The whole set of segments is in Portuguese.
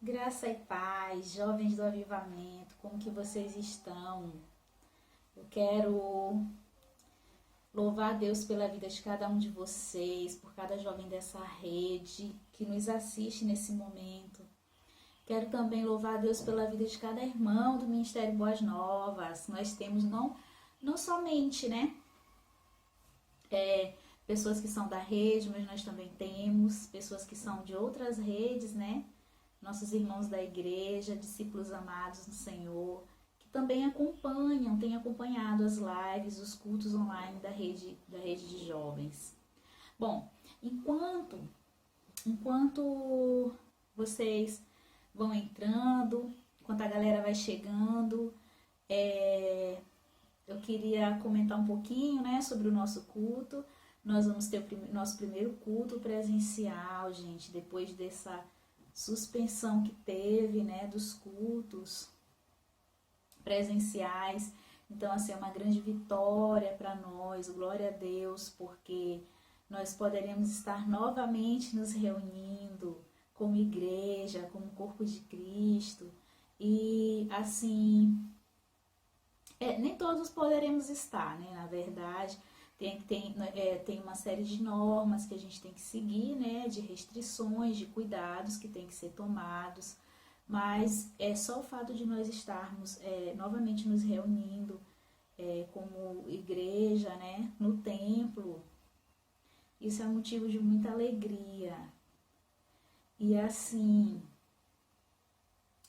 Graça e paz, jovens do avivamento, como que vocês estão? Eu quero louvar a Deus pela vida de cada um de vocês, por cada jovem dessa rede que nos assiste nesse momento. Quero também louvar a Deus pela vida de cada irmão do Ministério Boas Novas. Nós temos não somente, pessoas que são da rede, mas nós também temos pessoas que são de outras redes, nossos irmãos da igreja, discípulos amados no Senhor, que também têm acompanhado as lives, os cultos online da rede de jovens. Bom, enquanto vocês vão entrando, enquanto a galera vai chegando, eu queria comentar um pouquinho, sobre o nosso culto. Nós vamos ter o nosso primeiro culto presencial, gente, depois dessa suspensão que teve, dos cultos presenciais. Então, assim, é uma grande vitória para nós, glória a Deus, porque nós poderemos estar novamente nos reunindo como igreja, como corpo de Cristo. E, assim, nem todos poderemos estar, na verdade. Tem uma série de normas que a gente tem que seguir, de restrições, de cuidados que tem que ser tomados, mas é só o fato de nós estarmos novamente nos reunindo como igreja, no templo, isso é motivo de muita alegria. E assim,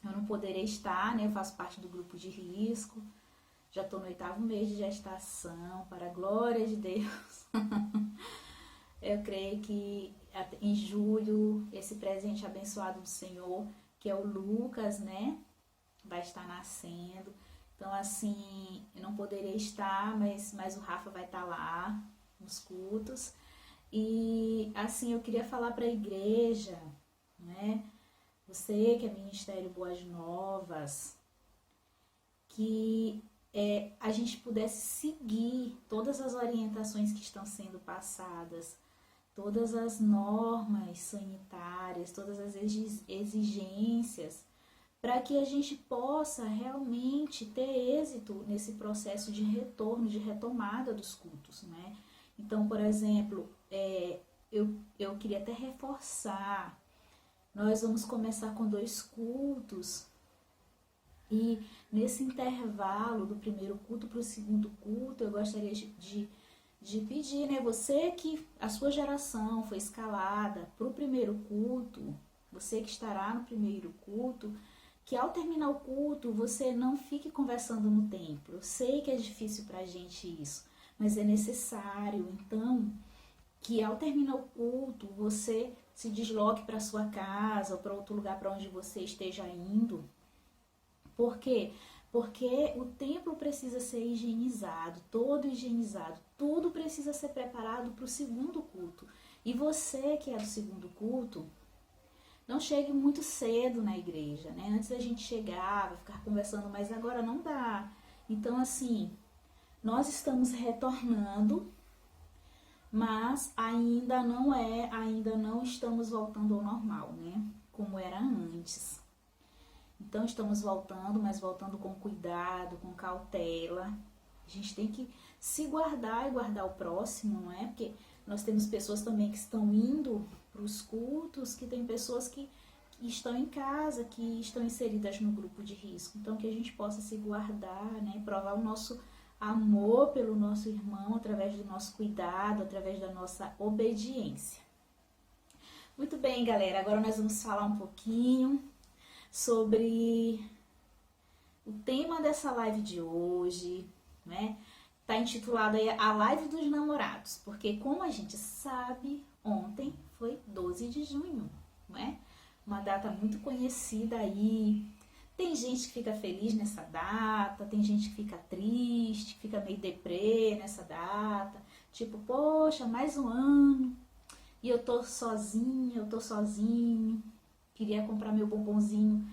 eu não poderei estar, eu faço parte do grupo de risco. Já estou no 8º mês de gestação, para a glória de Deus. Eu creio que em julho, esse presente abençoado do Senhor, que é o Lucas, vai estar nascendo. Então, assim, eu não poderei estar, mas o Rafa vai estar lá nos cultos. E, assim, eu queria falar para a igreja, você que é Ministério Boas Novas, que a gente pudesse seguir todas as orientações que estão sendo passadas, todas as normas sanitárias, todas as exigências, para que a gente possa realmente ter êxito nesse processo de retorno, de retomada dos cultos, Então, por exemplo, eu queria até reforçar, nós vamos começar com 2 cultos. E nesse intervalo do primeiro culto para o segundo culto, eu gostaria de pedir, você que a sua geração foi escalada para o primeiro culto, você que estará no primeiro culto, que ao terminar o culto você não fique conversando no templo. Eu sei que é difícil para a gente isso, mas é necessário. Então, que ao terminar o culto você se desloque para sua casa ou para outro lugar para onde você esteja indo. Por quê? Porque o templo precisa ser higienizado, todo higienizado, tudo precisa ser preparado para o segundo culto. E você que é do segundo culto, não chegue muito cedo na igreja, Antes a gente chegar, vai ficar conversando, mas agora não dá. Então, assim, nós estamos retornando, mas ainda não estamos voltando ao normal, Como era antes. Então, estamos voltando, mas voltando com cuidado, com cautela. A gente tem que se guardar e guardar o próximo, Porque nós temos pessoas também que estão indo para os cultos, que tem pessoas que estão em casa, que estão inseridas no grupo de risco. Então, que a gente possa se guardar, provar o nosso amor pelo nosso irmão através do nosso cuidado, através da nossa obediência. Muito bem, galera. Agora nós vamos falar um pouquinho sobre o tema dessa live de hoje, Tá intitulado aí a Live dos Namorados, porque como a gente sabe, ontem foi 12 de junho, Uma data muito conhecida aí. Tem gente que fica feliz nessa data, tem gente que fica triste, que fica meio deprê nessa data. Tipo, poxa, mais um ano e eu tô sozinha, eu tô sozinho. Queria comprar meu bombonzinho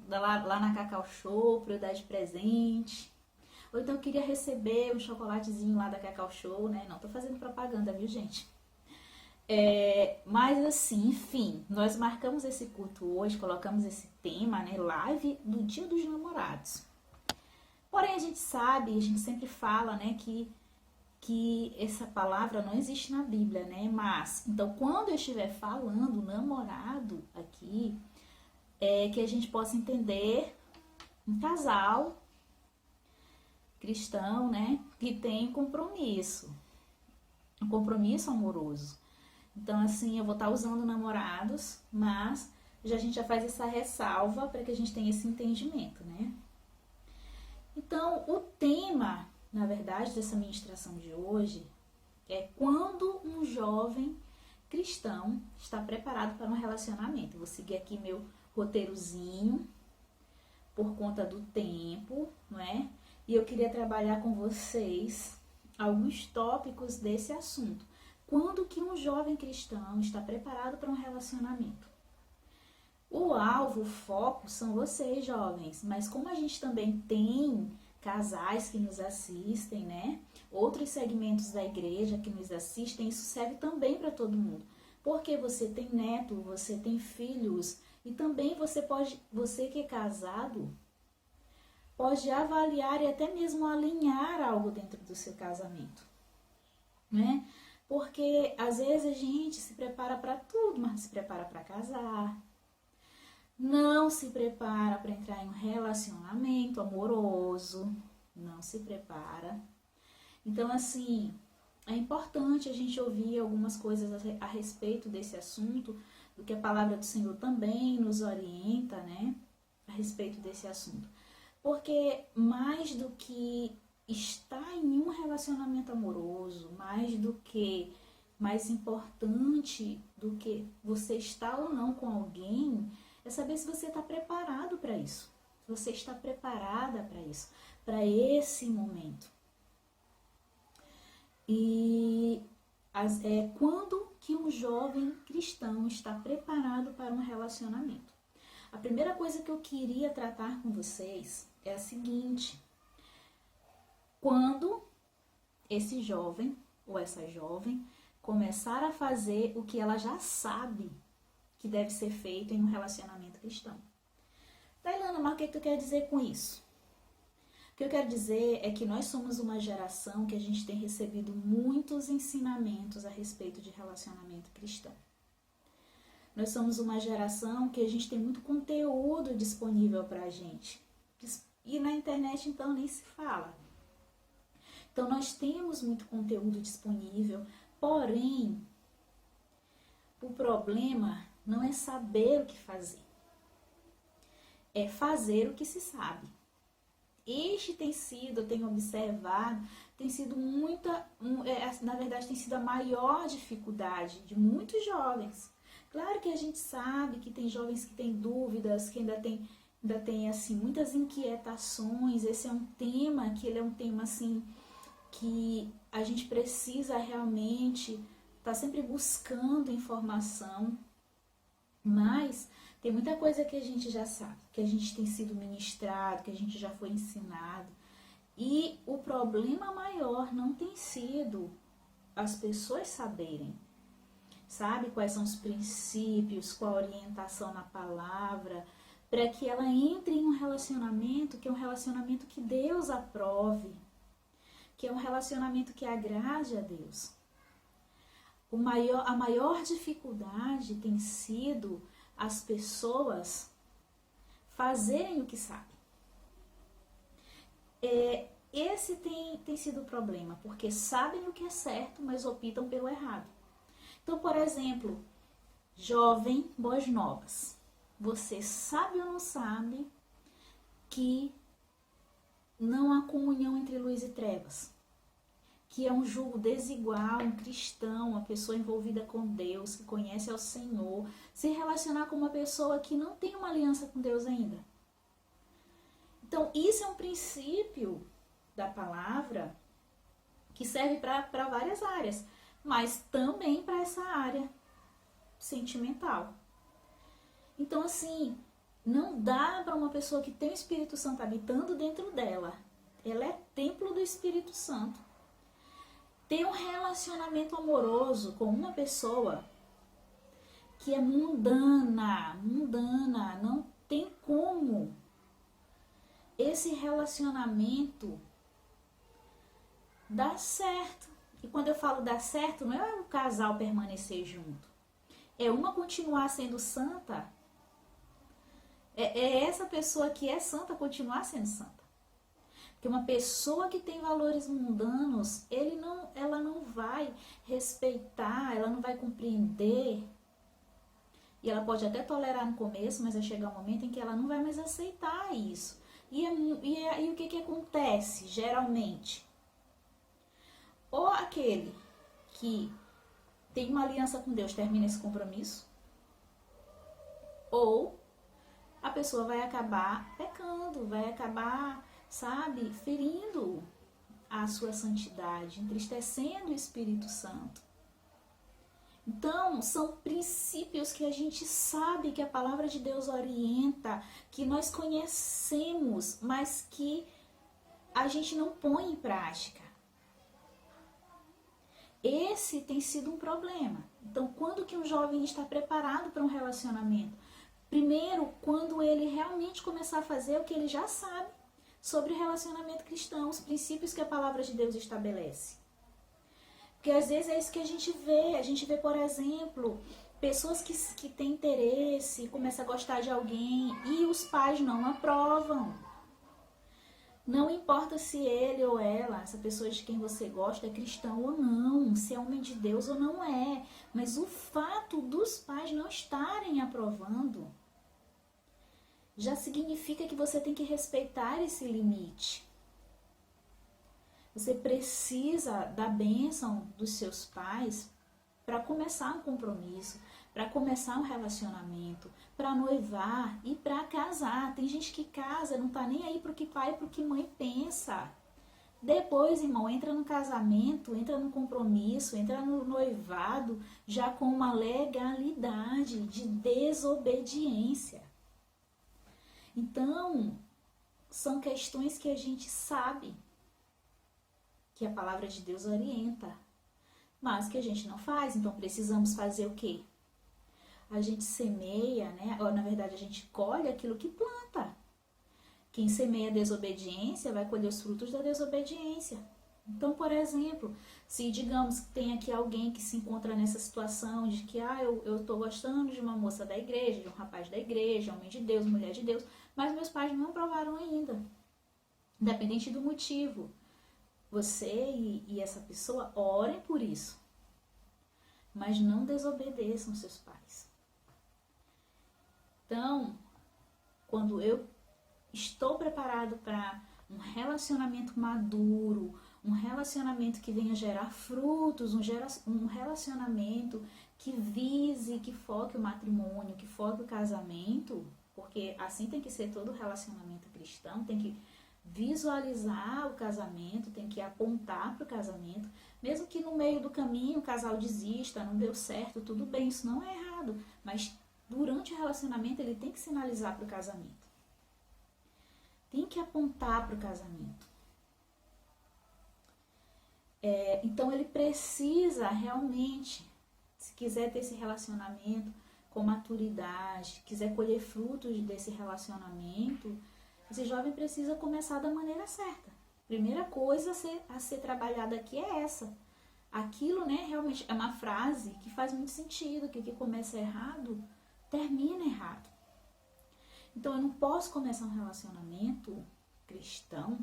lá na Cacau Show para eu dar de presente. Ou então eu queria receber um chocolatezinho lá da Cacau Show, Não tô fazendo propaganda, viu, gente? Mas assim, enfim, nós marcamos esse culto hoje, colocamos esse tema, né, live do Dia dos Namorados. Porém, a gente sabe, a gente sempre fala, né, que essa palavra não existe na Bíblia, né? Mas, então, quando eu estiver falando namorado aqui, é que a gente possa entender um casal cristão, né, que tem um compromisso amoroso. Então, assim, eu vou estar usando namorados, mas a gente já faz essa ressalva para que a gente tenha esse entendimento, né? Então, o tema, na verdade, dessa ministração de hoje é quando um jovem cristão está preparado para um relacionamento. Vou seguir aqui meu roteirozinho por conta do tempo, não é? E eu queria trabalhar com vocês alguns tópicos desse assunto. Quando que um jovem cristão está preparado para um relacionamento? O alvo, o foco são vocês, jovens, mas como a gente também tem casais que nos assistem, né? Outros segmentos da igreja que nos assistem, isso serve também para todo mundo. Porque você tem neto, você tem filhos, e também você que é casado, pode avaliar e até mesmo alinhar algo dentro do seu casamento, né? Porque às vezes a gente se prepara para tudo, mas se prepara para casar, não se prepara para entrar em um relacionamento amoroso, não se prepara. Então, assim, é importante a gente ouvir algumas coisas a respeito desse assunto, do que a palavra do Senhor também nos orienta, né, a respeito desse assunto. Porque mais do que estar em um relacionamento amoroso, mais importante do que você estar ou não com alguém, é saber se você está preparado para isso. Se você está preparada para isso, para esse momento. E quando que um jovem cristão está preparado para um relacionamento? A primeira coisa que eu queria tratar com vocês é a seguinte: quando esse jovem ou essa jovem começar a fazer o que ela já sabe que deve ser feito em um relacionamento cristão. Tailana, mas o que tu quer dizer com isso? O que eu quero dizer é que nós somos uma geração que a gente tem recebido muitos ensinamentos a respeito de relacionamento cristão. Nós somos uma geração que a gente tem muito conteúdo disponível para a gente. E na internet, então, nem se fala. Então, nós temos muito conteúdo disponível, porém, o problema não é saber o que fazer. É fazer o que se sabe. Este tem sido, eu tenho observado, tem sido na verdade, tem sido a maior dificuldade de muitos jovens. Claro que a gente sabe que tem jovens que têm dúvidas, que ainda tem assim, muitas inquietações. Esse é um tema assim, que a gente precisa realmente estar sempre buscando informação, mas tem muita coisa que a gente já sabe, que a gente tem sido ministrado, que a gente já foi ensinado. E o problema maior não tem sido as pessoas saberem, sabe, quais são os princípios, qual a orientação na palavra, para que ela entre em um relacionamento que é um relacionamento que Deus aprove, que é um relacionamento que agrade a Deus. A maior dificuldade tem sido as pessoas fazerem o que sabem. Esse tem sido o problema, porque sabem o que é certo, mas optam pelo errado. Então, por exemplo, jovem, boas novas. Você sabe ou não sabe que não há comunhão entre luz e trevas? Que é um jugo desigual, um cristão, uma pessoa envolvida com Deus, que conhece ao Senhor, se relacionar com uma pessoa que não tem uma aliança com Deus ainda. Então, isso é um princípio da palavra que serve para várias áreas, mas também para essa área sentimental. Então, assim, não dá para uma pessoa que tem o Espírito Santo habitando dentro dela. Ela é templo do Espírito Santo. ter um relacionamento amoroso com uma pessoa que é mundana, não tem como esse relacionamento dar certo. E quando eu falo dar certo, não é o casal permanecer junto, é uma continuar sendo santa, é essa pessoa que é santa continuar sendo santa. Porque uma pessoa que tem valores mundanos, ela não vai respeitar, ela não vai compreender. E ela pode até tolerar no começo, mas vai chegar um momento em que ela não vai mais aceitar isso. E o que acontece, geralmente? Ou aquele que tem uma aliança com Deus termina esse compromisso, ou a pessoa vai acabar pecando, vai acabar, sabe, ferindo a sua santidade, entristecendo o Espírito Santo. Então, são princípios que a gente sabe que a palavra de Deus orienta, que nós conhecemos, mas que a gente não põe em prática. Esse tem sido um problema. Então, quando que um jovem está preparado para um relacionamento? Primeiro, quando ele realmente começar a fazer o que ele já sabe sobre o relacionamento cristão, os princípios que a palavra de Deus estabelece. Porque às vezes é isso que a gente vê. A gente vê, por exemplo, pessoas que têm interesse, começam a gostar de alguém e os pais não aprovam. Não importa se ele ou ela, essa pessoa de quem você gosta, é cristão ou não, se é homem de Deus ou não é. Mas o fato dos pais não estarem aprovando já significa que você tem que respeitar esse limite. Você precisa da bênção dos seus pais para começar um compromisso, para começar um relacionamento, para noivar e para casar. Tem gente que casa, não tá nem aí pro que pai e pro que mãe pensa. Depois, irmão, entra no casamento, entra no compromisso, entra no noivado, já com uma legalidade de desobediência. Então, são questões que a gente sabe que a palavra de Deus orienta, mas que a gente não faz. Então precisamos fazer o quê? A gente semeia, né? Ou, na verdade, a gente colhe aquilo que planta. Quem semeia desobediência vai colher os frutos da desobediência. Então, por exemplo, se digamos que tem aqui alguém que se encontra nessa situação de que eu estou gostando de uma moça da igreja, de um rapaz da igreja, homem de Deus, mulher de Deus, mas meus pais não aprovaram ainda, independente do motivo. Você e essa pessoa orem por isso, mas não desobedeçam seus pais. Então, quando eu estou preparado para um relacionamento maduro, um relacionamento que venha gerar frutos, um relacionamento que vise, que foque o matrimônio, que foque o casamento, porque assim tem que ser todo relacionamento cristão, tem que visualizar o casamento, tem que apontar para o casamento, mesmo que no meio do caminho o casal desista, não deu certo, tudo bem, isso não é errado, mas durante o relacionamento ele tem que sinalizar para o casamento, tem que apontar para o casamento. Então ele precisa realmente, se quiser ter esse relacionamento com maturidade, quiser colher frutos desse relacionamento, esse jovem precisa começar da maneira certa. Primeira coisa a ser trabalhada aqui é essa. Aquilo, né, realmente é uma frase que faz muito sentido, que o que começa errado, termina errado. Então eu não posso começar um relacionamento cristão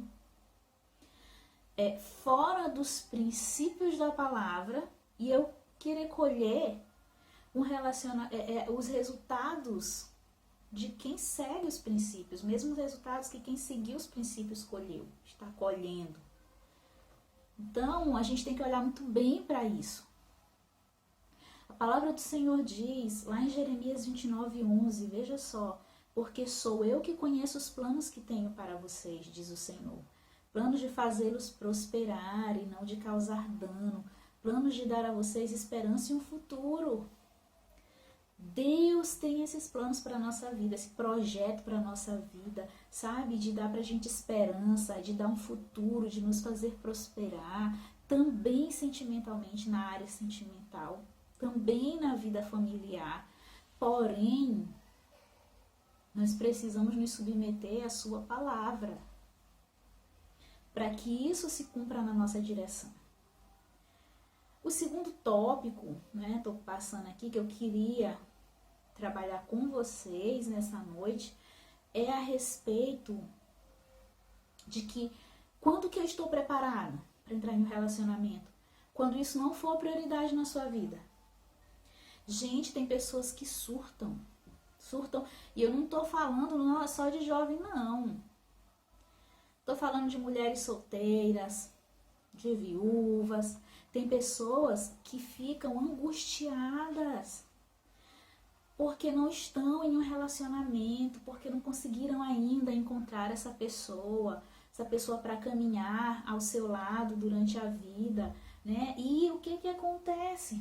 fora dos princípios da palavra e eu querer colher os resultados de quem segue os princípios, mesmo os resultados que quem seguiu os princípios está colhendo. Então, a gente tem que olhar muito bem para isso. A palavra do Senhor diz, lá em Jeremias 29:11, veja só, porque sou eu que conheço os planos que tenho para vocês, diz o Senhor. Planos de fazê-los prosperar e não de causar dano, planos de dar a vocês esperança e um futuro. Deus tem esses planos para a nossa vida, esse projeto para a nossa vida, sabe? De dar para a gente esperança, de dar um futuro, de nos fazer prosperar. também sentimentalmente, na área sentimental, também na vida familiar. Porém, nós precisamos nos submeter à sua palavra, para que isso se cumpra na nossa direção. O segundo tópico, né, estou passando aqui, que eu queria trabalhar com vocês nessa noite, é a respeito de que quando que eu estou preparada para entrar em um relacionamento? Quando isso não for prioridade na sua vida. Gente, tem pessoas que surtam, e eu não estou falando só de jovem, não. Estou falando de mulheres solteiras, de viúvas. Tem pessoas que ficam angustiadas porque não estão em um relacionamento, porque não conseguiram ainda encontrar essa pessoa para caminhar ao seu lado durante a vida, né? E o que acontece?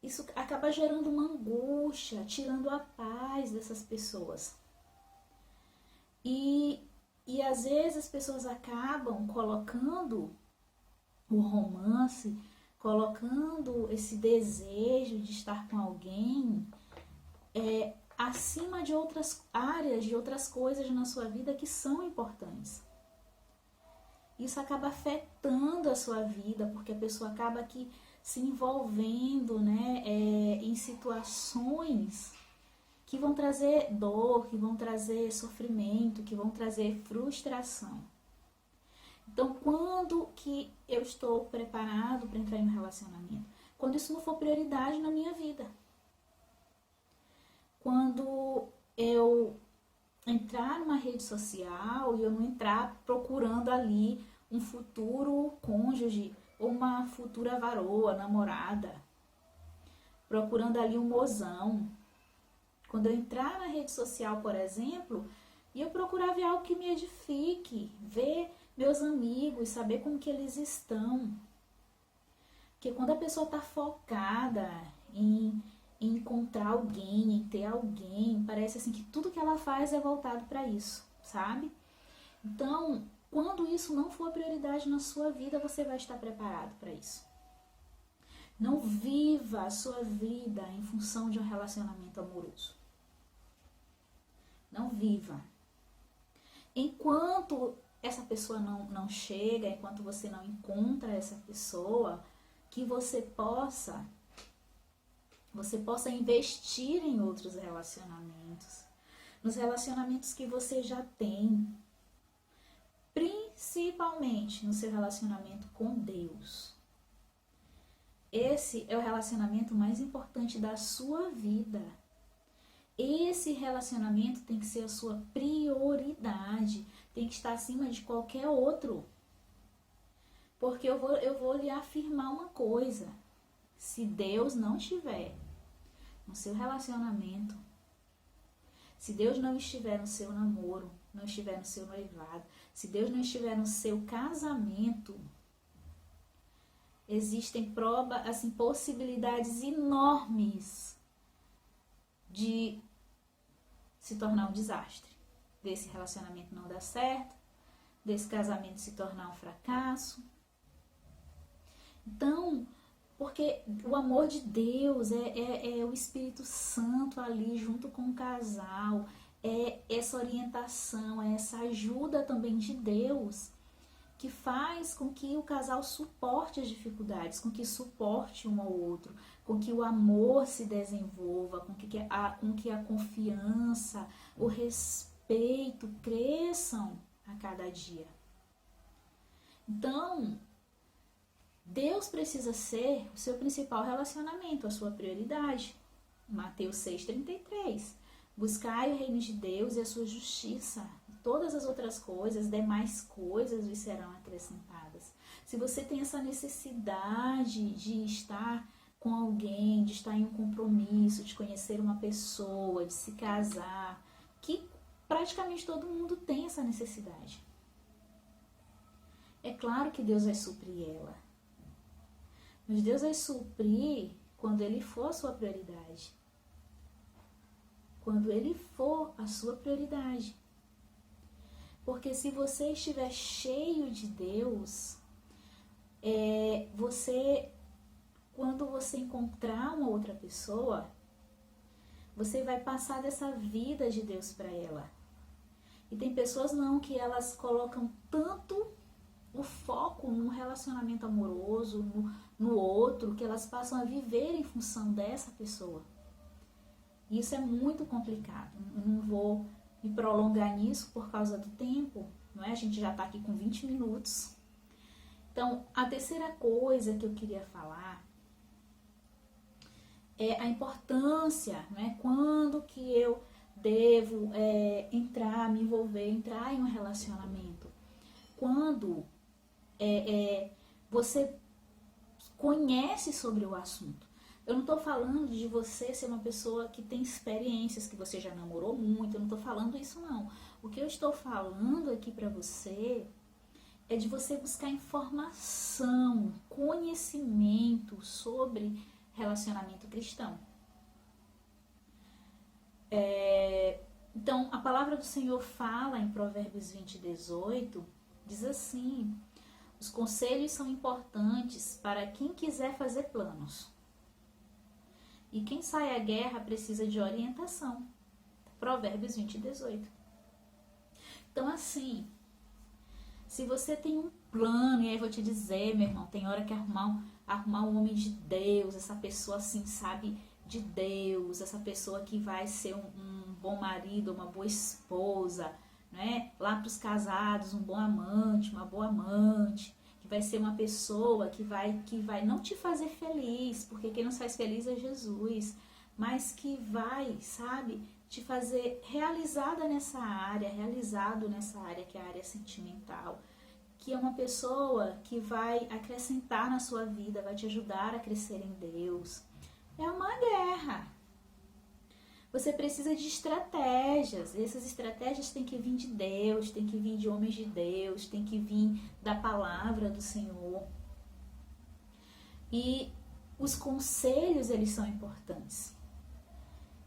Isso acaba gerando uma angústia, tirando a paz dessas pessoas. E às vezes as pessoas acabam colocando o romance, colocando esse desejo de estar com alguém acima de outras áreas, de outras coisas na sua vida que são importantes. Isso acaba afetando a sua vida, porque a pessoa acaba aqui se envolvendo, né, em situações que vão trazer dor, que vão trazer sofrimento, que vão trazer frustração. Então, quando que eu estou preparado para entrar em um relacionamento? Quando isso não for prioridade na minha vida. Quando eu entrar numa rede social e eu não entrar procurando ali um futuro cônjuge ou uma futura varoa, namorada, procurando ali um mozão. Quando eu entrar na rede social, por exemplo, e eu procurar ver algo que me edifique, ver meus amigos, saber como que eles estão. Porque quando a pessoa está focada em encontrar alguém, em ter alguém, parece assim que tudo que ela faz é voltado para isso, sabe? Então, quando isso não for prioridade na sua vida, você vai estar preparado para isso. Não viva a sua vida em função de um relacionamento amoroso. Não viva. Enquanto essa pessoa não chega, enquanto você não encontra essa pessoa, que você possa investir em outros relacionamentos, nos relacionamentos que você já tem, principalmente no seu relacionamento com Deus. Esse é o relacionamento mais importante da sua vida. Esse relacionamento tem que ser a sua prioridade, tem que estar acima de qualquer outro. Porque eu vou lhe afirmar uma coisa: se Deus não estiver no seu relacionamento, se Deus não estiver no seu namoro, não estiver no seu noivado, se Deus não estiver no seu casamento, existem possibilidades enormes de se tornar um desastre, desse relacionamento não dar certo, desse casamento se tornar um fracasso. Então, porque o amor de Deus é o Espírito Santo ali junto com o casal, é essa orientação, é essa ajuda também de Deus que faz com que o casal suporte as dificuldades, com que suporte um ao outro, com que o amor se desenvolva, com que a confiança, o respeito cresçam a cada dia. Então, Deus precisa ser o seu principal relacionamento, a sua prioridade. Mateus 6,33. Buscai o reino de Deus e a sua justiça. Todas as outras coisas, demais coisas lhe serão acrescentadas. Se você tem essa necessidade de estar com alguém, de estar em um compromisso, de conhecer uma pessoa, de se casar, que praticamente todo mundo tem essa necessidade. É claro que Deus vai suprir ela. Mas Deus vai suprir quando Ele for a sua prioridade. Quando Ele for a sua prioridade. Porque se você estiver cheio de Deus, Quando você encontrar uma outra pessoa, você vai passar dessa vida de Deus para ela. E tem pessoas não, que elas colocam tanto o foco no relacionamento amoroso, no outro, que elas passam a viver em função dessa pessoa. E isso é muito complicado. Eu não vou me prolongar nisso por causa do tempo, não é? A gente já está aqui com 20 minutos. Então, a terceira coisa que eu queria falar é a importância, né? Quando que eu devo me envolver, entrar em um relacionamento. Quando você conhece sobre o assunto. Eu não estou falando de você ser uma pessoa que tem experiências, que você já namorou muito, eu não estou falando isso não. O que eu estou falando aqui para você é de você buscar informação, conhecimento sobre relacionamento cristão. Então, a palavra do Senhor fala em Provérbios 20:18, diz assim: os conselhos são importantes para quem quiser fazer planos. E quem sai à guerra precisa de orientação. Provérbios 20:18. Então, assim, se você tem um plano, e aí eu vou te dizer, meu irmão, tem hora que arrumar um homem de Deus, essa pessoa assim, sabe, de Deus, essa pessoa que vai ser um bom marido, uma boa esposa, né? Lá para os casados, um bom amante, uma boa amante, que vai ser uma pessoa que vai não te fazer feliz, porque quem nos faz feliz é Jesus, mas que vai, sabe, te fazer realizado nessa área que é a área sentimental, que é uma pessoa que vai acrescentar na sua vida, vai te ajudar a crescer em Deus. É uma guerra. Você precisa de estratégias. Essas estratégias têm que vir de Deus, têm que vir de homens de Deus, têm que vir da palavra do Senhor. E os conselhos, eles são importantes.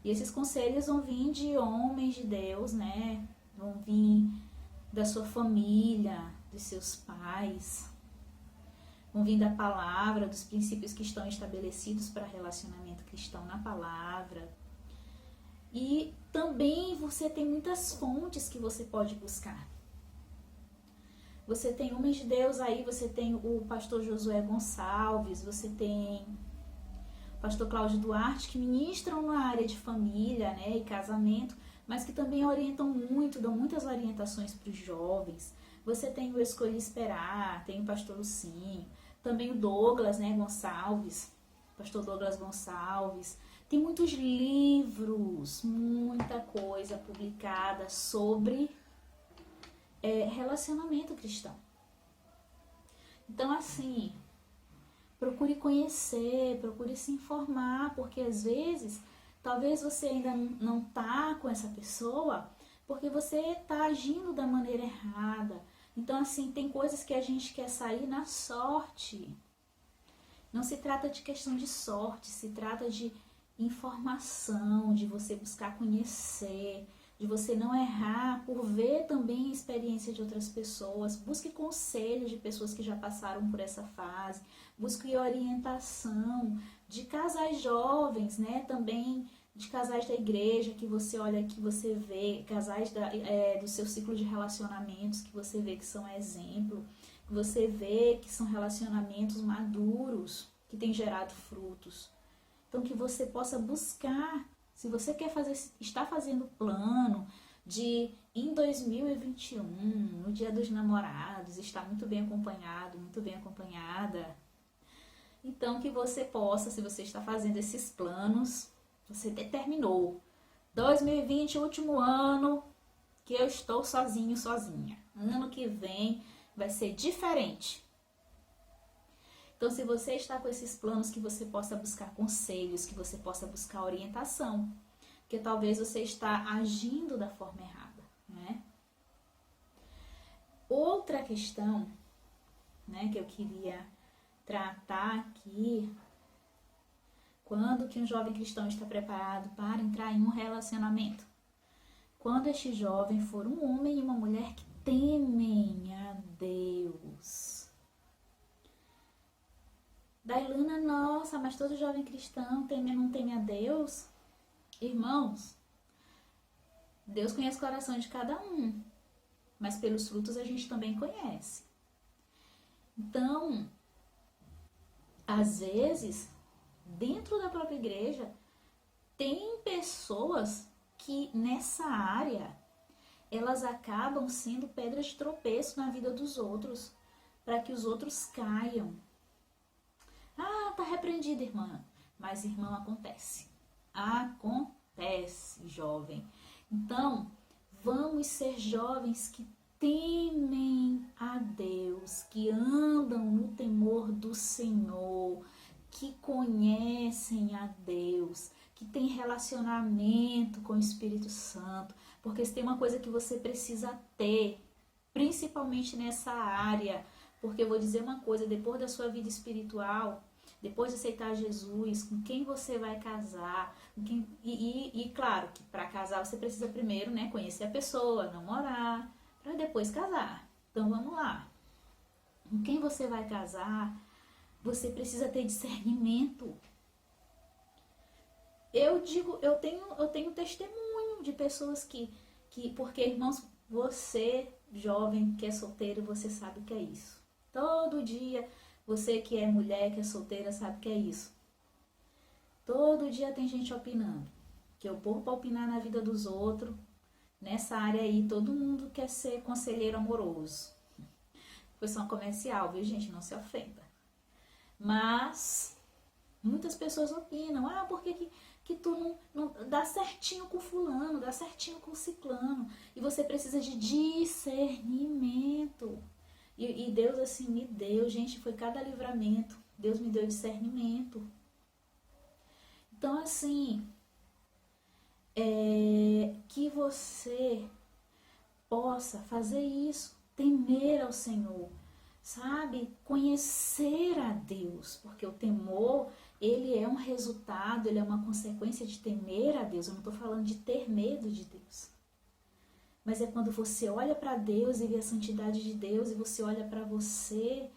E esses conselhos vão vir de homens de Deus, né? Vão vir da sua família, dos seus pais. Vão vir da palavra, dos princípios que estão estabelecidos para relacionamento cristão na palavra. E também você tem muitas fontes que você pode buscar. Você tem homens de Deus aí, você tem o pastor Josué Gonçalves, você tem o pastor Cláudio Duarte, que ministram na área de família, né, e casamento, mas que também orientam muito, dão muitas orientações para os jovens. Você tem o Escolhi Esperar, tem o pastor Lucinho, também o Douglas, né, Gonçalves, pastor Douglas Gonçalves. Tem muitos livros, muita coisa publicada sobre relacionamento cristão. Então, assim, procure conhecer, procure se informar, porque às vezes, talvez você ainda não tá com essa pessoa, porque você está agindo da maneira errada. Então, assim, tem coisas que a gente quer sair na sorte. Não se trata de questão de sorte, se trata de informação, de você buscar conhecer, de você não errar, por ver também a experiência de outras pessoas. Busque conselhos de pessoas que já passaram por essa fase, busque orientação de casais jovens, né, também de casais da igreja, que você olha, que você vê, casais do seu ciclo de relacionamentos, que você vê que são exemplo, que você vê que são relacionamentos maduros, que têm gerado frutos. Então, que você possa buscar, se você quer está fazendo plano de, em 2021, no Dia dos Namorados, estar muito bem acompanhado, muito bem acompanhada, então que você possa, se você está fazendo esses planos, você determinou, 2020, último ano, que eu estou sozinho, sozinha. Ano que vem vai ser diferente. Então, se você está com esses planos, que você possa buscar conselhos, que você possa buscar orientação, porque talvez você está agindo da forma errada, né? Outra questão, né, que eu queria tratar aqui, quando que um jovem cristão está preparado para entrar em um relacionamento? Quando este jovem for um homem e uma mulher que temem a Deus. Dailuna, nossa, mas todo jovem cristão não teme a Deus? Irmãos, Deus conhece o coração de cada um, mas pelos frutos a gente também conhece. Então, às vezes, dentro da própria igreja, tem pessoas que nessa área, elas acabam sendo pedras de tropeço na vida dos outros, para que os outros caiam. Ah, tá repreendida, irmã. Mas, irmão, acontece. Acontece, jovem. Então, vamos ser jovens que temem a Deus, que andam no temor do Senhor, que conhecem a Deus, que têm relacionamento com o Espírito Santo. Porque se tem uma coisa que você precisa ter, principalmente nessa área, porque eu vou dizer uma coisa, depois da sua vida espiritual, depois de aceitar Jesus, com quem você vai casar, e claro que para casar você precisa primeiro, né, conhecer a pessoa, namorar, para depois casar. Então vamos lá. Com quem você vai casar, você precisa ter discernimento. Eu tenho testemunho de pessoas que porque, irmãos, você, jovem, que é solteiro, você sabe o que é isso. Todo dia, você que é mulher, que é solteira, sabe o que é isso. Todo dia tem gente opinando. Que eu vou para opinar na vida dos outros. Nessa área aí, todo mundo quer ser conselheiro amoroso. Foi só um comercial, viu, gente? Não se ofenda. Mas muitas pessoas opinam. Ah, por que tu não dá certinho com fulano, dá certinho com ciclano? E você precisa de discernimento. E Deus assim me deu, gente, foi cada livramento. Deus me deu discernimento. Então assim, que você possa fazer isso, temer ao Senhor, sabe? Conhecer a Deus, porque o temor, ele é um resultado, ele é uma consequência de temer a Deus. Eu não estou falando de ter medo de Deus. Mas é quando você olha para Deus e vê a santidade de Deus, e você olha para você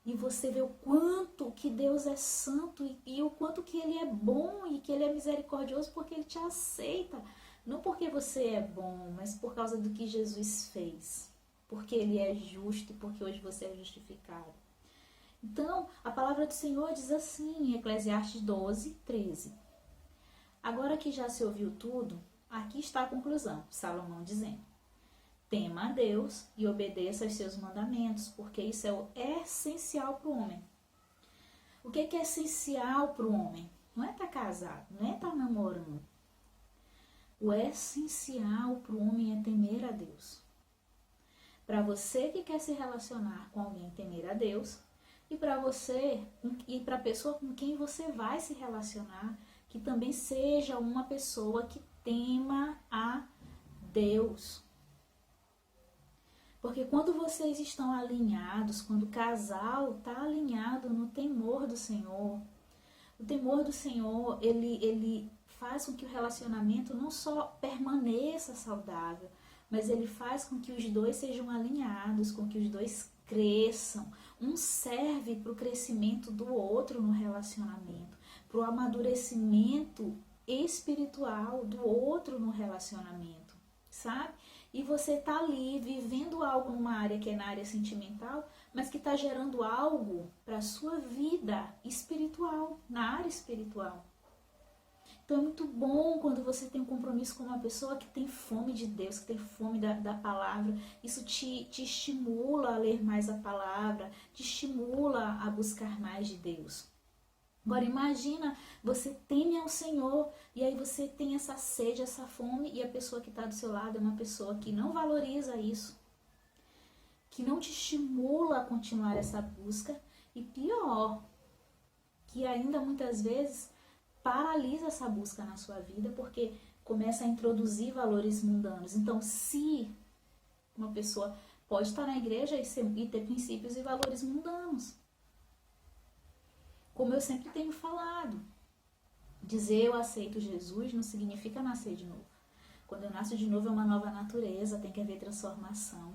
e você vê o quanto que Deus é santo e o quanto que Ele é bom e que Ele é misericordioso, porque Ele te aceita. Não porque você é bom, mas por causa do que Jesus fez. Porque Ele é justo e porque hoje você é justificado. Então, a palavra do Senhor diz assim, em Eclesiastes 12, 13. Agora que já se ouviu tudo, aqui está a conclusão, Salomão dizendo. Tema a Deus e obedeça aos seus mandamentos, porque isso é o essencial para o homem. O que é essencial para o homem? Não é estar casado, não é estar namorando. O essencial para o homem é temer a Deus. Para você que quer se relacionar com alguém, temer a Deus, e para você e para a pessoa com quem você vai se relacionar, que também seja uma pessoa que tema a Deus. Porque quando vocês estão alinhados, quando o casal está alinhado no temor do Senhor, o temor do Senhor, ele faz com que o relacionamento não só permaneça saudável, mas ele faz com que os dois sejam alinhados, com que os dois cresçam. Um serve para o crescimento do outro no relacionamento, para o amadurecimento espiritual do outro no relacionamento, sabe? E você está ali vivendo algo numa área que é na área sentimental, mas que está gerando algo para a sua vida espiritual, na área espiritual. Então é muito bom quando você tem um compromisso com uma pessoa que tem fome de Deus, que tem fome da palavra. Isso te estimula a ler mais a palavra, te estimula a buscar mais de Deus. Agora imagina, você teme ao Senhor e aí você tem essa sede, essa fome e a pessoa que está do seu lado é uma pessoa que não valoriza isso, que não te estimula a continuar essa busca e pior, que ainda muitas vezes paralisa essa busca na sua vida porque começa a introduzir valores mundanos. Então, se uma pessoa pode estar na igreja e ter princípios e valores mundanos, como eu sempre tenho falado, dizer eu aceito Jesus não significa nascer de novo. Quando eu nasço de novo é uma nova natureza, tem que haver transformação.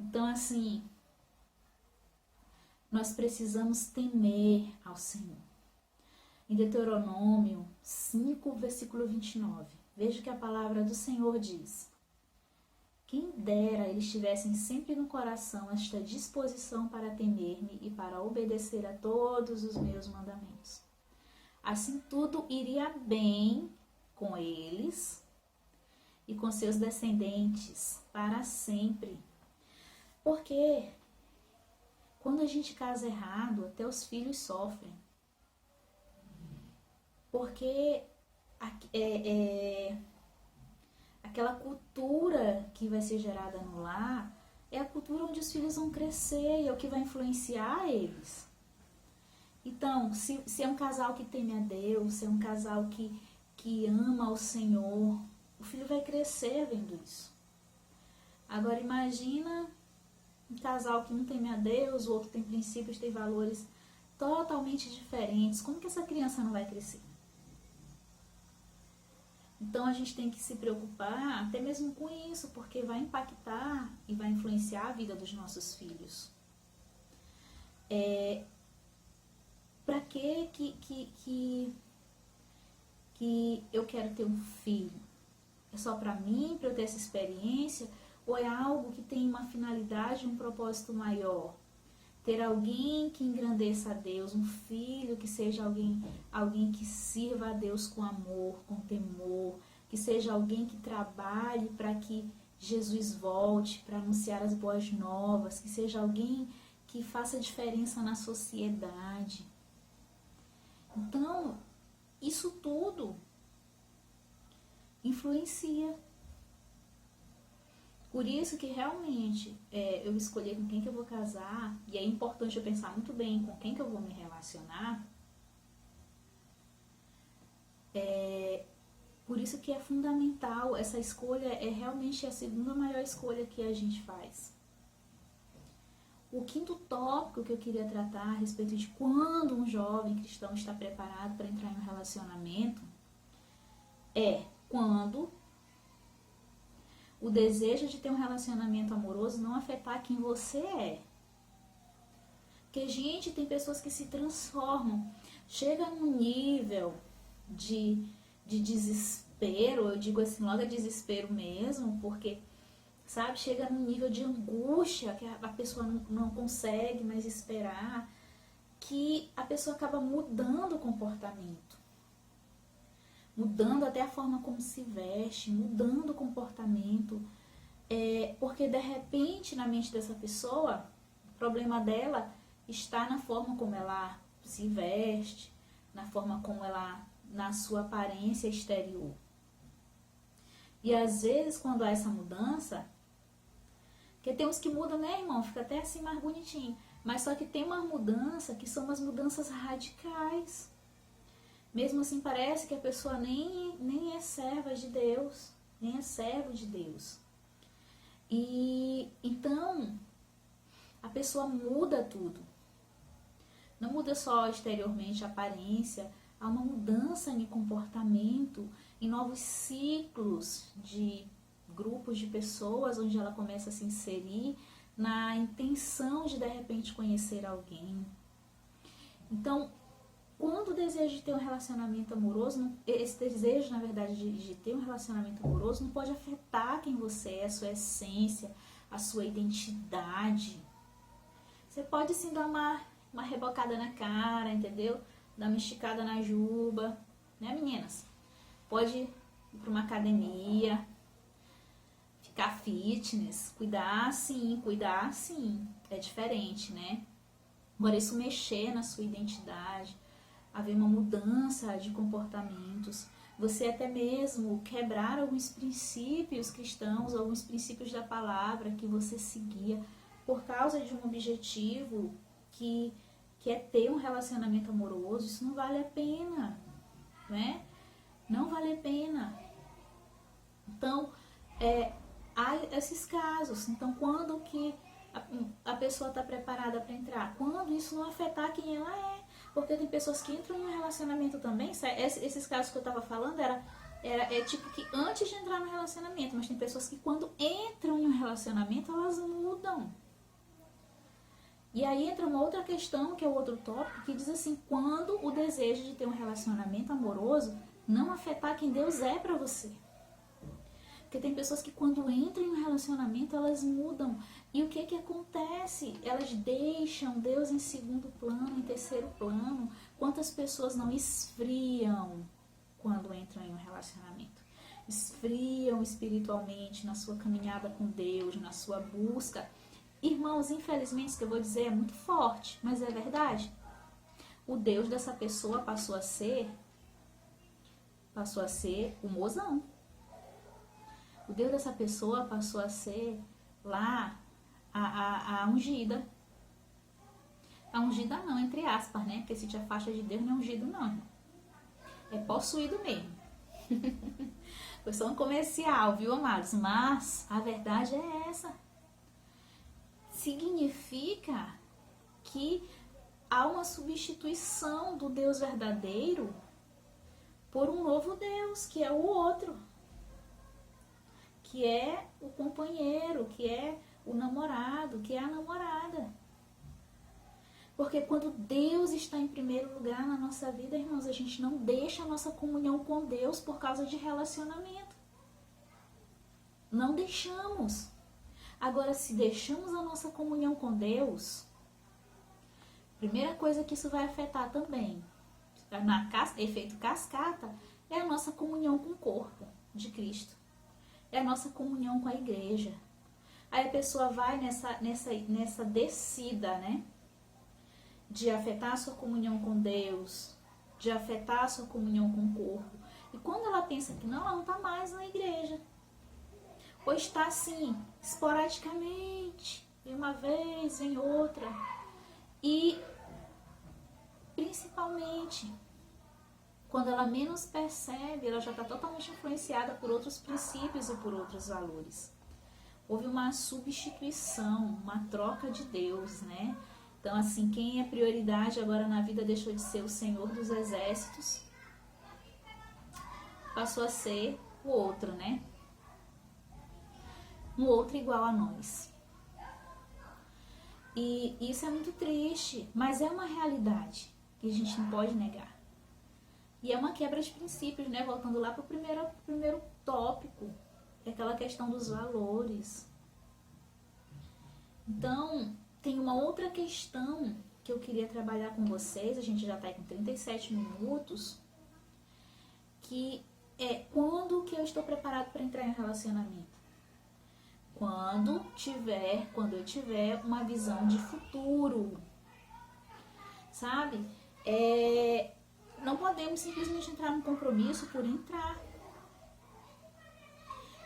Então assim, nós precisamos temer ao Senhor. Em Deuteronômio 5, versículo 29, veja que a palavra do Senhor diz: quem dera eles tivessem sempre no coração esta disposição para temer-me e para obedecer a todos os meus mandamentos. Assim tudo iria bem com eles e com seus descendentes para sempre. Porque quando a gente casa errado, até os filhos sofrem. Porque aquela cultura que vai ser gerada no lar é a cultura onde os filhos vão crescer e é o que vai influenciar eles. Então, se é um casal que teme a Deus, se é um casal que ama o Senhor, o filho vai crescer vendo isso. Agora imagina um casal que um teme a Deus, o outro tem princípios, tem valores totalmente diferentes. Como que essa criança não vai crescer? Então a gente tem que se preocupar até mesmo com isso, porque vai impactar e vai influenciar a vida dos nossos filhos. Para que eu quero ter um filho? É só para mim, para eu ter essa experiência? Ou é algo que tem uma finalidade, um propósito maior? Ter alguém que engrandeça a Deus, um filho que seja alguém que sirva a Deus com amor, com temor, que seja alguém que trabalhe para que Jesus volte, para anunciar as boas novas, que seja alguém que faça diferença na sociedade. Então, isso tudo influencia. Por isso que realmente eu escolher com quem que eu vou casar, e é importante eu pensar muito bem com quem que eu vou me relacionar. Por isso que é fundamental, essa escolha é realmente a segunda maior escolha que a gente faz. O quinto tópico que eu queria tratar a respeito de quando um jovem cristão está preparado para entrar em um relacionamento é quando o desejo de ter um relacionamento amoroso não afetar quem você é. Porque, gente, tem pessoas que se transformam, chega num nível de desespero, eu digo assim, logo é desespero mesmo, porque, sabe, chega num nível de angústia que a pessoa não consegue mais esperar, que a pessoa acaba mudando o comportamento. Mudando até a forma como se veste, mudando o comportamento, porque de repente na mente dessa pessoa, o problema dela está na forma como ela se veste, na forma como ela, na sua aparência exterior. E às vezes quando há essa mudança, porque tem uns que mudam, né, irmão? Fica até assim mais bonitinho, mas só que tem uma mudança que são umas mudanças radicais. Mesmo assim, parece que a pessoa nem é serva de Deus, nem é servo de Deus. E então, a pessoa muda tudo. Não muda só exteriormente a aparência, há uma mudança em comportamento, em novos ciclos de grupos de pessoas, onde ela começa a se inserir na intenção de repente conhecer alguém. Então, quando o desejo de ter um relacionamento amoroso, esse desejo, na verdade, de ter um relacionamento amoroso não pode afetar quem você é, a sua essência, a sua identidade. Você pode sim dar uma rebocada na cara, entendeu? Dar uma esticada na juba, né, meninas? Pode ir para uma academia, ficar fitness, cuidar sim, é diferente, né? Agora, isso mexer na sua identidade, haver uma mudança de comportamentos, você até mesmo quebrar alguns princípios cristãos, alguns princípios da palavra que você seguia por causa de um objetivo que é ter um relacionamento amoroso, isso não vale a pena, né? Não vale a pena. Então, há esses casos. Então, quando que a pessoa está preparada para entrar? Quando isso não afetar quem ela é. Porque tem pessoas que entram em um relacionamento também, esses casos que eu estava falando é tipo que antes de entrar no relacionamento, mas tem pessoas que quando entram em um relacionamento, elas mudam. E aí entra uma outra questão, que é o outro tópico, que diz assim, quando o desejo de ter um relacionamento amoroso não afetar quem Deus é para você. Porque tem pessoas que quando entram em um relacionamento, elas mudam. E o que que acontece? Elas deixam Deus em segundo plano, em terceiro plano. Quantas pessoas não esfriam quando entram em um relacionamento? Esfriam espiritualmente na sua caminhada com Deus, na sua busca. Irmãos, infelizmente, isso que eu vou dizer é muito forte, mas é verdade. O Deus dessa pessoa passou a ser o mozão. O Deus dessa pessoa passou a ser lá a ungida. A ungida não, entre aspas, né? Porque se te afasta de Deus não é ungido não, irmão. É possuído mesmo. Foi só um comercial, viu, amados? Mas a verdade é essa. Significa que há uma substituição do Deus verdadeiro por um novo Deus, que é o outro. Que é o companheiro, que é o namorado, que é a namorada. Porque quando Deus está em primeiro lugar na nossa vida, irmãos, a gente não deixa a nossa comunhão com Deus por causa de relacionamento. Não deixamos. Agora, se deixamos a nossa comunhão com Deus, primeira coisa que isso vai afetar também, efeito cascata, é a nossa comunhão com o corpo de Cristo. É a nossa comunhão com a igreja. Aí a pessoa vai nessa descida, né? De afetar a sua comunhão com Deus, de afetar a sua comunhão com o corpo. E quando ela pensa que não, ela não está mais na igreja. Ou está assim, esporadicamente, vem uma vez, vem outra. E, principalmente, quando ela menos percebe, ela já está totalmente influenciada por outros princípios e por outros valores. Houve uma substituição, uma troca de Deus, né? Então, assim, quem é prioridade agora na vida deixou de ser o Senhor dos Exércitos, passou a ser o outro, né? Um outro igual a nós. E isso é muito triste, mas é uma realidade que a gente não pode negar. E é uma quebra de princípios, né? Voltando lá para o primeiro tópico, é aquela questão dos valores. Então, tem uma outra questão que eu queria trabalhar com vocês, a gente já está com 37 minutos, que é quando que eu estou preparado para entrar em relacionamento? Quando eu tiver uma visão de futuro, sabe? Não podemos simplesmente entrar num compromisso por entrar.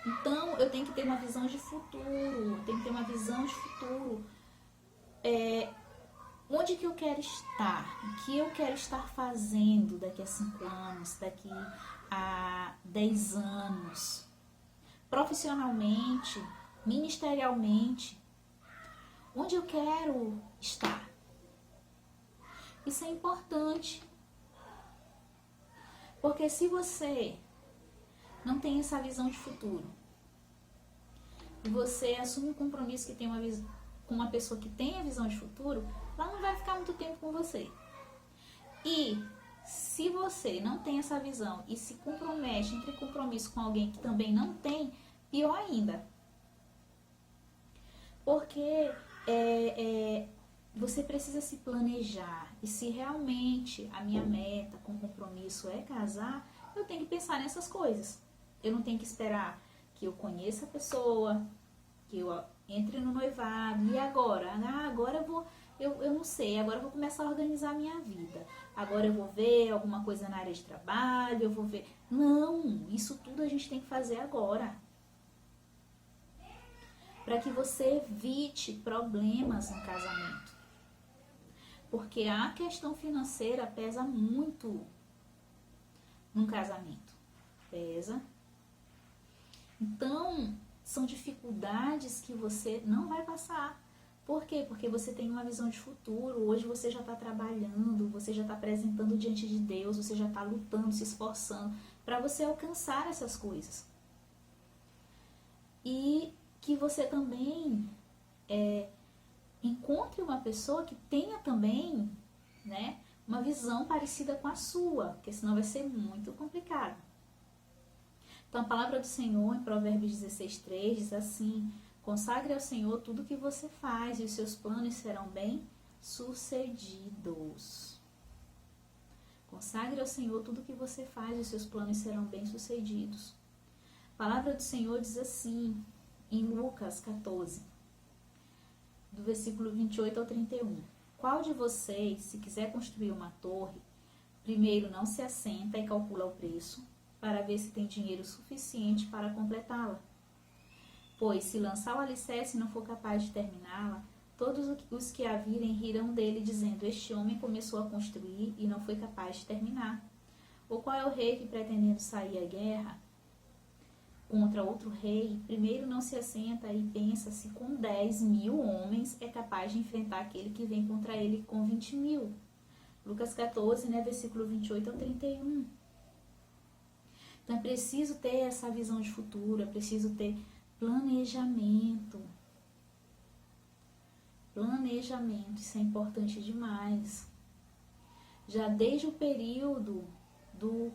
Então, eu tenho que ter uma visão de futuro, Onde que eu quero estar? O que eu quero estar fazendo daqui a 5 anos, daqui a 10 anos? Profissionalmente, ministerialmente, onde eu quero estar? Isso é importante. Porque se você não tem essa visão de futuro, e você assume um compromisso que tem com uma pessoa que tem a visão de futuro, ela não vai ficar muito tempo com você. E se você não tem essa visão e se compromete, entre compromisso com alguém que também não tem, pior ainda. Porque você precisa se planejar. E se realmente a minha meta com compromisso é casar, eu tenho que pensar nessas coisas. Eu não tenho que esperar que eu conheça a pessoa, que eu entre no noivado. E agora? Agora eu não sei, agora eu vou começar a organizar a minha vida. Agora eu vou ver alguma coisa na área de trabalho, eu vou ver... Não, isso tudo a gente tem que fazer agora. Para que você evite problemas no casamento. Porque a questão financeira pesa muito num casamento. Pesa. Então, são dificuldades que você não vai passar. Por quê? Porque você tem uma visão de futuro. Hoje você já está trabalhando, você já está apresentando diante de Deus, você já está lutando, se esforçando para você alcançar essas coisas. E que você também encontre uma pessoa que tenha também, né, uma visão parecida com a sua, porque senão vai ser muito complicado. Então a palavra do Senhor em Provérbios 16:3 diz assim: consagre ao Senhor tudo que você faz e os seus planos serão bem sucedidos. Consagre ao Senhor tudo que você faz e os seus planos serão bem sucedidos. A palavra do Senhor diz assim em Lucas 14, do versículo 28 ao 31. Qual de vocês, se quiser construir uma torre, primeiro não se assenta e calcula o preço, para ver se tem dinheiro suficiente para completá-la? Pois, se lançar o alicerce e não for capaz de terminá-la, todos os que a virem rirão dele, dizendo: este homem começou a construir e não foi capaz de terminar. Ou qual é o rei que, pretendendo sair à guerra contra outro rei, primeiro não se assenta e pensa se com 10.000 homens é capaz de enfrentar aquele que vem contra ele com 20.000? Lucas 14, né, versículo 28 ao 31. Então é preciso ter essa visão de futuro, é preciso ter planejamento. Planejamento, isso é importante demais. Já desde o período do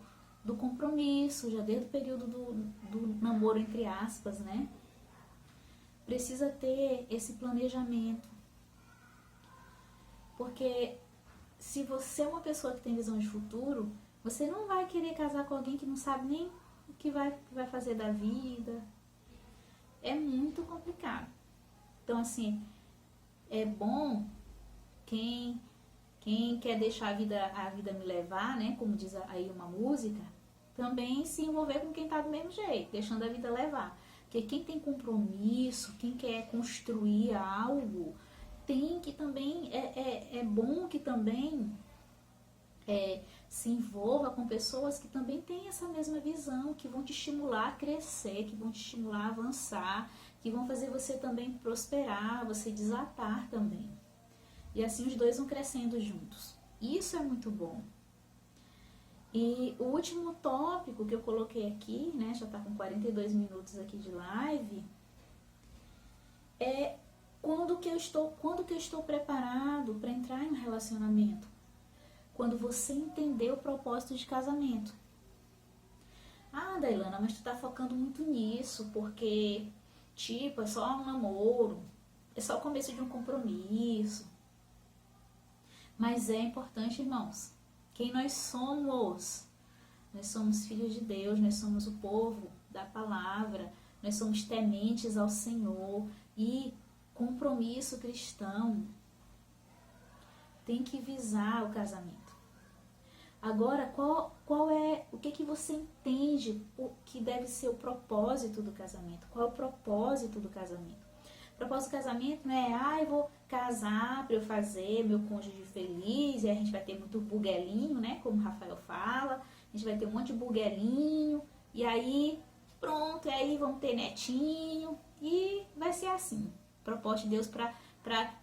compromisso, já desde o período do namoro, entre aspas, né? Precisa ter esse planejamento. Porque se você é uma pessoa que tem visão de futuro, você não vai querer casar com alguém que não sabe nem o que vai fazer da vida. É muito complicado. Então, assim, é bom quem quer deixar a vida me levar, né? Como diz aí uma música, também se envolver com quem tá do mesmo jeito, deixando a vida levar. Porque quem tem compromisso, quem quer construir algo, tem que também, é bom que também se envolva com pessoas que também têm essa mesma visão, que vão te estimular a crescer, que vão te estimular a avançar, que vão fazer você também prosperar, você desatar também. E assim os dois vão crescendo juntos. Isso é muito bom. E o último tópico que eu coloquei aqui, né, já está com 42 minutos aqui de live, é quando que eu estou preparado para entrar em um relacionamento. Quando você entender o propósito de casamento. Ah, Dailana, mas tu tá focando muito nisso, porque, tipo, é só um namoro, é só o começo de um compromisso. Mas é importante, irmãos. Quem nós somos? Nós somos filhos de Deus, nós somos o povo da palavra, nós somos tementes ao Senhor. E compromisso cristão tem que visar o casamento. Agora, qual é, o que você entende que deve ser o propósito do casamento? Qual é o propósito do casamento? O propósito do casamento não é, eu vou casar para eu fazer meu cônjuge feliz, e a gente vai ter muito buguelinho, né? Como o Rafael fala, a gente vai ter um monte de buguelinho, e aí, pronto, e aí vamos ter netinho, e vai ser assim. O propósito de Deus para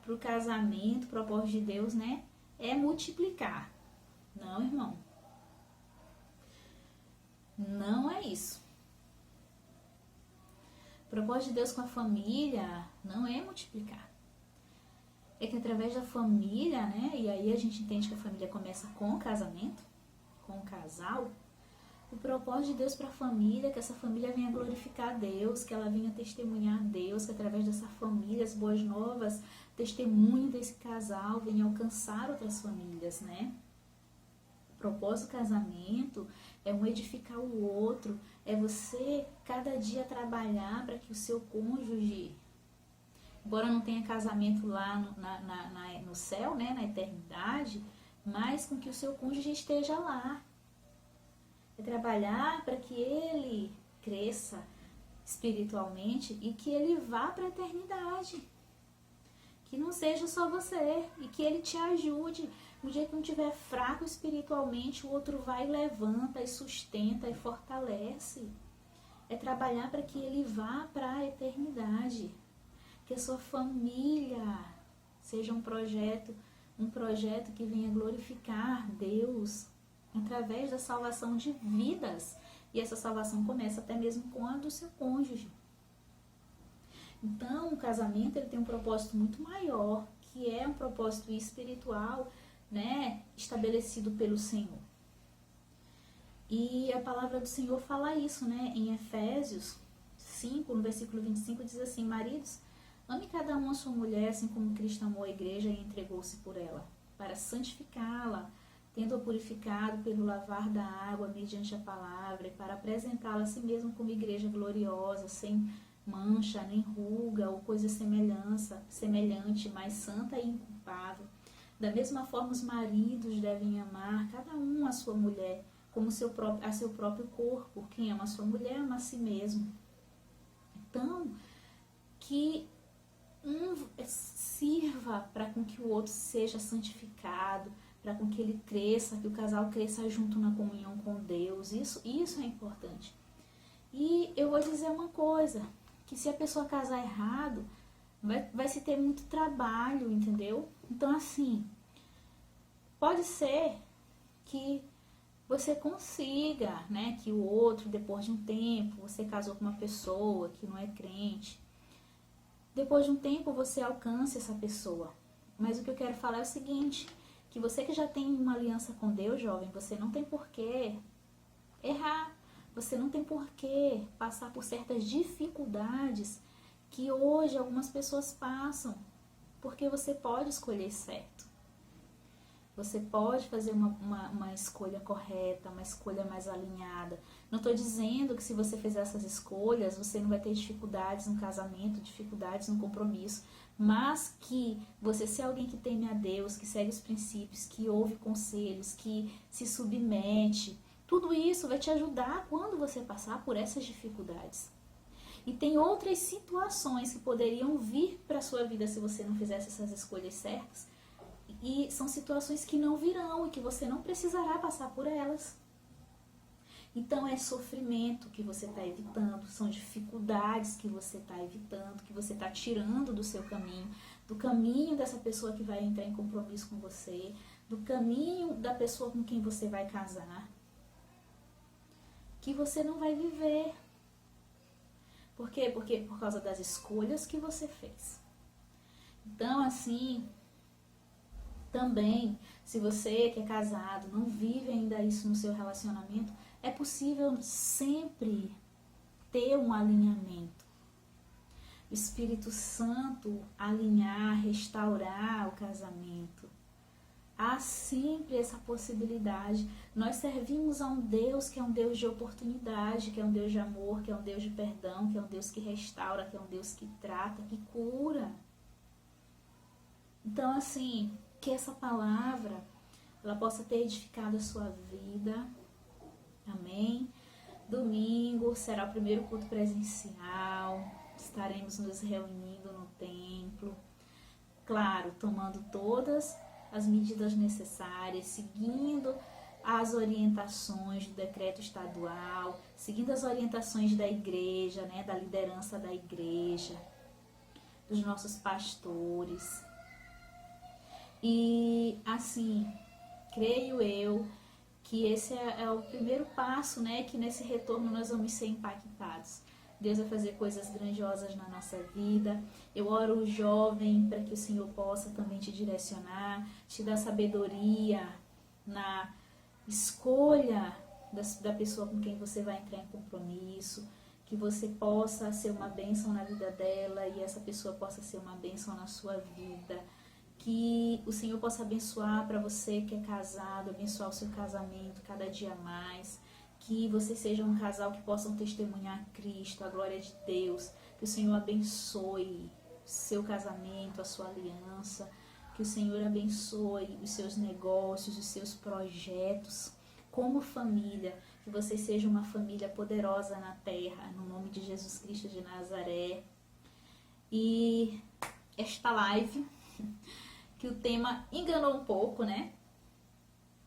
o casamento, o propósito de Deus, né? É multiplicar. Não, irmão. Não é isso. O propósito de Deus com a família não é multiplicar. É que através da família, né? E aí a gente entende que a família começa com o casamento, com o casal. O propósito de Deus para a família é que essa família venha glorificar a Deus, que ela venha testemunhar a Deus, que através dessa família, as boas novas, testemunho desse casal venha alcançar outras famílias, né? O propósito do casamento é um edificar o outro, é você cada dia trabalhar para que o seu cônjuge, embora não tenha casamento lá no céu, né, na eternidade, mas com que o seu cônjuge esteja lá. É trabalhar para que ele cresça espiritualmente e que ele vá para a eternidade. Que não seja só você e que ele te ajude. No dia que não estiver fraco espiritualmente, o outro vai e levanta e sustenta e fortalece. É trabalhar para que ele vá para a eternidade. Que a sua família seja um projeto que venha glorificar Deus através da salvação de vidas. E essa salvação começa até mesmo com a do seu cônjuge. Então, o casamento ele tem um propósito muito maior, que é um propósito espiritual, né, estabelecido pelo Senhor. E a palavra do Senhor fala isso, né, em Efésios 5, no versículo 25, diz assim: maridos, ame cada um a sua mulher, assim como Cristo amou a igreja e entregou-se por ela, para santificá-la, tendo-a purificado pelo lavar da água mediante a palavra, e para apresentá-la a si mesmo como igreja gloriosa, sem mancha, nem ruga ou coisa semelhante, mas santa e inculpável. Da mesma forma, os maridos devem amar cada um a sua mulher, como a seu próprio corpo. Quem ama a sua mulher, ama a si mesmo. Então, que um sirva para com que o outro seja santificado, para com que ele cresça, que o casal cresça junto na comunhão com Deus. Isso é importante. E eu vou dizer uma coisa, que se a pessoa casar errado, vai se ter muito trabalho, entendeu? Então, assim, pode ser que você consiga, né, que o outro, depois de um tempo, você casou com uma pessoa que não é crente, depois de um tempo você alcance essa pessoa. Mas o que eu quero falar é o seguinte, que você que já tem uma aliança com Deus, jovem, você não tem por que errar. Você não tem por que passar por certas dificuldades que hoje algumas pessoas passam, porque você pode escolher certo. Você pode fazer uma escolha correta, uma escolha mais alinhada. Não estou dizendo que se você fizer essas escolhas, você não vai ter dificuldades no casamento, dificuldades no compromisso, mas que você ser alguém que teme a Deus, que segue os princípios, que ouve conselhos, que se submete, tudo isso vai te ajudar quando você passar por essas dificuldades. E tem outras situações que poderiam vir para a sua vida se você não fizesse essas escolhas certas. E são situações que não virão e que você não precisará passar por elas. Então é sofrimento que você está evitando, são dificuldades que você está evitando, que você está tirando do seu caminho, do caminho dessa pessoa que vai entrar em compromisso com você, do caminho da pessoa com quem você vai casar, que você não vai viver. Por quê? Porque por causa das escolhas que você fez. Então, assim, também, se você que é casado não vive ainda isso no seu relacionamento, é possível sempre ter um alinhamento. O Espírito Santo alinhar, restaurar o casamento. Há sempre essa possibilidade. Nós servimos a um Deus que é um Deus de oportunidade, que é um Deus de amor, que é um Deus de perdão, que é um Deus que restaura, que é um Deus que trata, que cura. Então, assim, que essa palavra ela possa ter edificado a sua vida. Amém? Domingo será o primeiro culto presencial. Estaremos nos reunindo no templo. Claro, tomando todas as medidas necessárias, seguindo as orientações do decreto estadual, seguindo as orientações da igreja, né, da liderança da igreja, dos nossos pastores. E assim, creio eu que esse é o primeiro passo, né, que nesse retorno nós vamos ser impactados. Deus vai fazer coisas grandiosas na nossa vida. Eu oro, jovem, para que o Senhor possa também te direcionar, te dar sabedoria na escolha da pessoa com quem você vai entrar em compromisso, que você possa ser uma bênção na vida dela e essa pessoa possa ser uma bênção na sua vida. Que o Senhor possa abençoar para você que é casado, abençoar o seu casamento cada dia mais. Que vocês sejam um casal que possam testemunhar Cristo, a glória de Deus. Que o Senhor abençoe o seu casamento, a sua aliança. Que o Senhor abençoe os seus negócios, os seus projetos. Como família, que vocês sejam uma família poderosa na terra, no nome de Jesus Cristo de Nazaré. E esta live, que o tema enganou um pouco, né?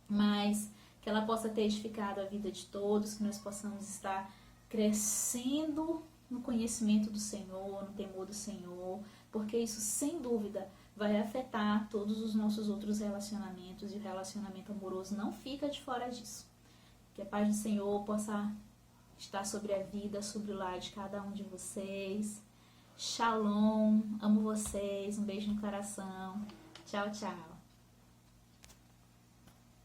Mas que ela possa ter edificado a vida de todos, que nós possamos estar crescendo no conhecimento do Senhor, no temor do Senhor, porque isso, sem dúvida, vai afetar todos os nossos outros relacionamentos, e o relacionamento amoroso não fica de fora disso. Que a paz do Senhor possa estar sobre a vida, sobre o lar de cada um de vocês, Shalom, amo vocês, um beijo no coração. Tchau, tchau.